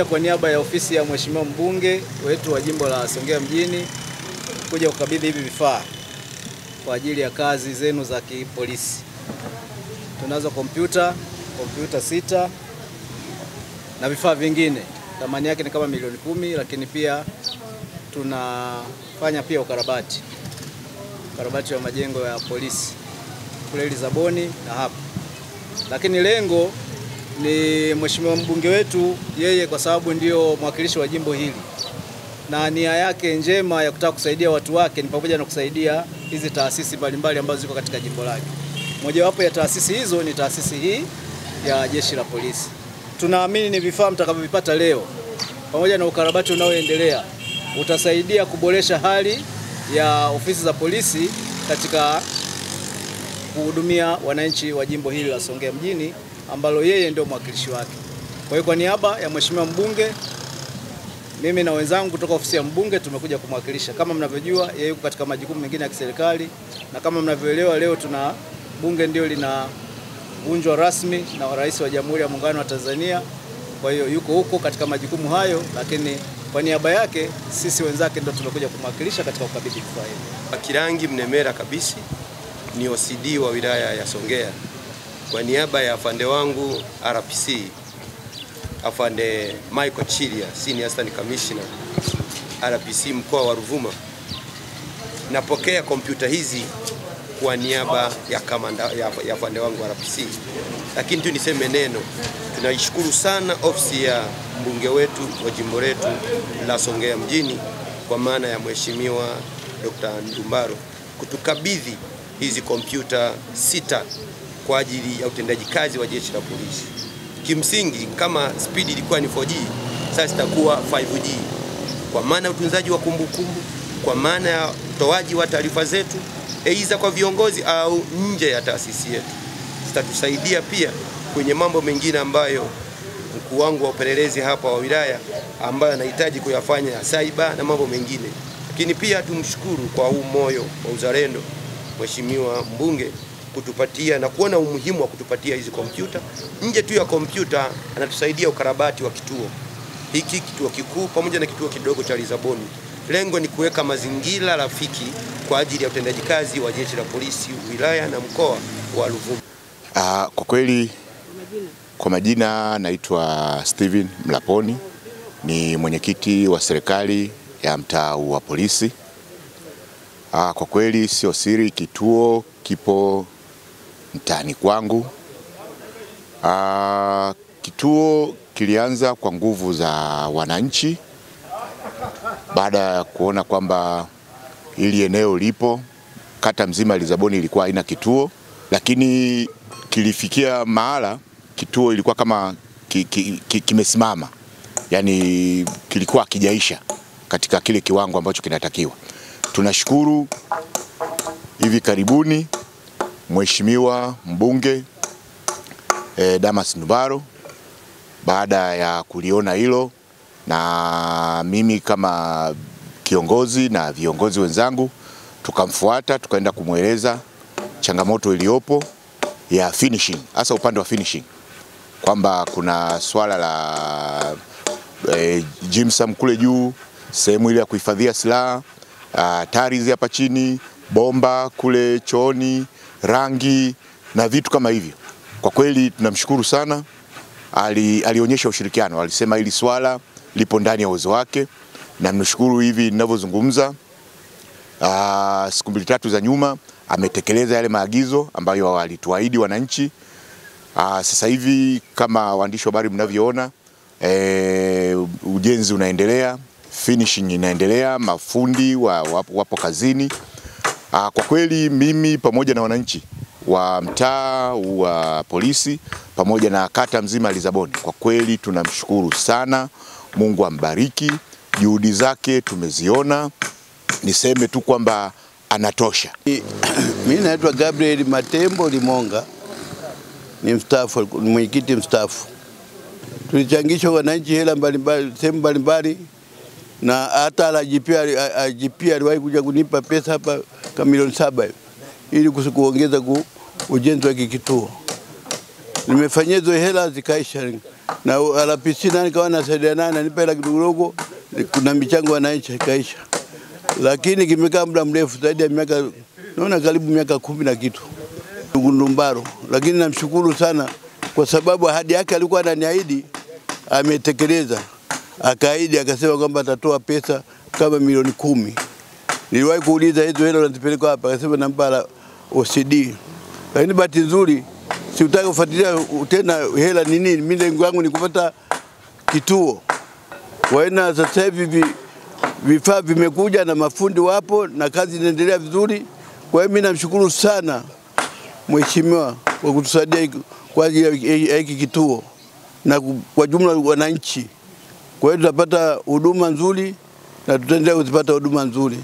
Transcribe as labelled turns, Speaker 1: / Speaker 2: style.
Speaker 1: Kwa niaba ya ofisi ya Mheshimiwa mbunge wetu wa jimbo la Songea mjini kuja kukabidhi hivi vifaa kwa ajili ya kazi zenu za kipolisi. Tunazo kompyuta 6 na vifaa vingine. Thamani yake ni kama milioni 10, lakini pia tunafanya pia ukarabati wa majengo ya polisi kule Lisaboni na hapa. Lakini lengo ni Mheshimiwa mbunge wetu, yeye kwa sababu ndio mwakilishi wa jimbo hili, na nia yake njema ya kutaka kusaidia watu wake ni pamoja na kusaidia hizi taasisi mbalimbali ambazo ziko katika jimbo lake. Mojawapo ya taasisi hizo ni taasisi hii ya Jeshi la Polisi. Tunaamini ni vifaa mtakavyovipata leo pamoja na ukarabati unaoendelea utasaidia kuboresha hali ya ofisi za polisi katika kuhudumia wananchi wa jimbo hili la Songea mjini ambalo yeye ndio mwakilishi wake. Kwa hiyo kwa niaba ya Mheshimiwa mbunge, mimi na wenzangu kutoka ofisi ya mbunge tumekuja kumwakilisha. Kama mnavyojua, yeye yuko katika majukumu mengine ya kiserikali, na kama mnavyoelewa leo bunge ndio linavunjwa rasmi na Rais wa Jamhuri ya Muungano wa Tanzania. Kwa hiyo yuko huko katika majukumu hayo, lakini kwa niaba yake sisi wenzake ndio tumekuja kumwakilisha katika ukabidhi vifaa hivi.
Speaker 2: Kirangi Mnemera kabisa ni OCD wa wilaya ya Songea. Kwa niaba ya afande wangu RPC, afande Michael Chilia, Senior Assistant Commissioner RPC mkoa wa Ruvuma, napokea kompyuta hizi kwa niaba ya kamanda ya afande wangu RPC. Lakini tu niseme neno, tunaishukuru sana ofisi ya mbunge wetu wa jimbo letu la Songea mjini kwa maana ya Mheshimiwa Dr. Ndumbaro kutukabidhi hizi kompyuta 6 kwa ajili ya utendaji kazi wa jeshi la polisi. Kimsingi kama speed ilikuwa ni 4G, sasa itakuwa 5G. Kwa maana utunzaji wa kumbukumbu, kwa maana ya utoaji wa taarifa zetu aidha kwa viongozi au nje ya taasisi yetu. Zitatusaidia pia kwenye mambo mengine ambayo mkuu wangu wa upelelezi hapa wa wilaya ambayo anahitaji kuyafanya ya cyber na mambo mengine. Lakini pia tumshukuru kwa huu moyo wa uzalendo Mheshimiwa mbunge kutupatia na kuona umuhimu wa kutupatia hizi kompyuta. Nje tu ya kompyuta, anatusaidia ukarabati wa kituo hiki, kituo kikuu pamoja na kituo kidogo cha Lisaboni. Lengo ni kuweka mazingira rafiki kwa ajili ya utendaji kazi wa jeshi la polisi wilaya na mkoa wa Ruvuma.
Speaker 3: Kwa kweli kwa majina naitwa Steven Mlaponi, ni mwenyekiti wa serikali ya mtaa wa polisi. Kwa kweli sio siri, kituo kipo mtaani kwangu. Kituo kilianza kwa nguvu za wananchi baada ya kuona kwamba ili eneo lipo, kata mzima Lisaboni ilikuwa haina kituo, lakini kilifikia mahala kituo ilikuwa kama kimesimama, yani kilikuwa kijaisha katika kile kiwango ambacho kinatakiwa. Tunashukuru hivi karibuni Mheshimiwa mbunge Damas Ndumbaro baada ya kuliona hilo, na mimi kama kiongozi na viongozi wenzangu tukamfuata, tukaenda kumweleza changamoto iliyopo ya finishing, hasa upande wa finishing, kwamba kuna swala la gypsum kule juu, sehemu ile ya kuhifadhia silaha, tiles hapa chini, bomba kule chooni, rangi na vitu kama hivyo. Kwa kweli tunamshukuru sana, alionyesha ushirikiano, alisema hili swala lipo ndani ya uwezo wake, na mnashukuru hivi ninavyozungumza, siku 2-3 za nyuma ametekeleza yale maagizo ambayo alituahidi wananchi. Sasa hivi kama waandishi wa habari mnavyoona, ujenzi unaendelea, finishing inaendelea, mafundi wapo kazini. Kwa kweli mimi pamoja na wananchi wa mtaa wa polisi pamoja na kata mzima Lisaboni, kwa kweli tunamshukuru sana. Mungu ambariki, juhudi zake tumeziona, niseme tu kwamba anatosha.
Speaker 4: Mimi naitwa Gabriel Matembo Limonga, ni mstaafu, mwenyekiti mstaafu. Tulichangisha wananchi hela mbalimbali, sehemu mbalimbali, na hata IGP aliwahi kuja kunipa pesa hapa kama milioni 7 ili kuongeza ujenzi wa kituo. Nimefanyia hizo hela zikaisha, na RPC nani kawa nasaidia nani anipa hela kidogo, kuna michango wananchi kaisha. Lakini kimekaa muda mrefu zaidi ya miaka, naona karibu miaka 10 na kitu Ndumbaro. Lakini namshukuru sana kwa sababu ahadi yake alikuwa ananiahidi ametekeleza. Akaahidi akasema kwamba atatoa pesa kama milioni 10. Niliwahi kuuliza hizo hela unazipeleka hapa, akasema nampa OCD. Lakini bahati nzuri siutaka kufuatilia tena hela nini, mimi lengo langu ni kupata kituo. Waena sasa hivi vifaa vimekuja na mafundi wapo na kazi inaendelea vizuri. Kwa hiyo mimi namshukuru sana mheshimiwa kwa kutusaidia kwa ajili ya hiki kituo na kwa jumla wananchi. Kwa hiyo tutapata huduma nzuri na tutaendelea kuzipata huduma nzuri.